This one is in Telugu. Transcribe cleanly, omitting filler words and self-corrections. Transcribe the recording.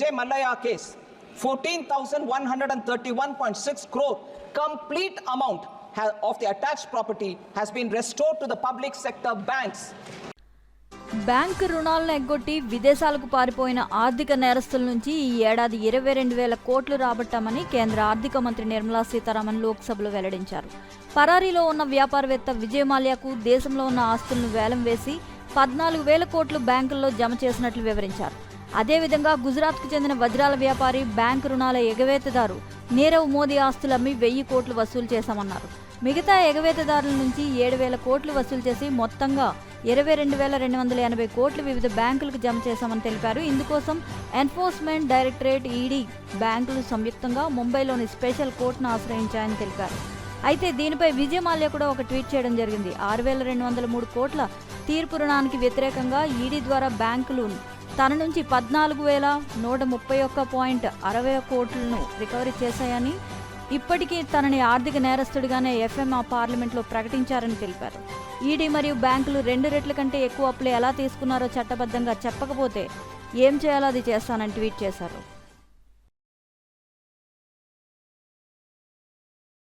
Vijay Mallya case, 14,131.6 crore complete amount of the attached property has been restored to the public sector banks. Bank రుణాలను ఎగ్గొట్టి విదేశాలకు పారిపోయిన ఆర్థిక నేరస్తుల నుంచి ఈ ఏడాది 22,000 కోట్లు రాబట్టామని కేంద్ర ఆర్థిక మంత్రి నిర్మలా సీతారామన్ లోక్సభలో వెల్లడించారు. పరారీలో ఉన్న వ్యాపారవేత్త విజయ్ మాల్యాకు దేశంలో ఉన్న ఆస్తులను వేలం వేసి 14,000 కోట్లు బ్యాంకుల్లో జమ చేసినట్లు వివరించారు. అదేవిధంగా గుజరాత్కు చెందిన వజ్రాల వ్యాపారి బ్యాంకు రుణాల ఎగవేతదారు నీరవ్ మోదీ ఆస్తులు అమ్మి 1,000 కోట్లు వసూలు చేశామన్నారు. మిగతా ఎగవేతదారుల నుంచి 7,000 కోట్లు వసూలు చేసి మొత్తంగా 22,280 కోట్లు వివిధ బ్యాంకులకు జమ చేశామని తెలిపారు. ఇందుకోసం ఎన్ఫోర్స్మెంట్ డైరెక్టరేట్, ఈడీ బ్యాంకులు సంయుక్తంగా ముంబైలోని స్పెషల్ కోర్టును ఆశ్రయించాయని తెలిపారు. అయితే దీనిపై విజయ్ మాల్యా కూడా ఒక ట్వీట్ చేయడం జరిగింది. 6,203 కోట్ల తీర్పు రుణానికి వ్యతిరేకంగా ఈడీ ద్వారా బ్యాంకులు తన నుంచి 14,131.60 కోట్లను రికవరీ చేశాయని, ఇప్పటికీ తనని ఆర్థిక నేరస్తుడిగానే ఎఫ్ఎంఆ పార్లమెంట్లో ప్రకటించారని తెలిపారు. ఈడీ మరియు బ్యాంకులు 2 రెట్ల కంటే ఎక్కువ అప్పులు ఎలా తీసుకున్నారో చట్టబద్ధంగా చెప్పకపోతే ఏం చేయాలో అది చేస్తానని ట్వీట్ చేశారు.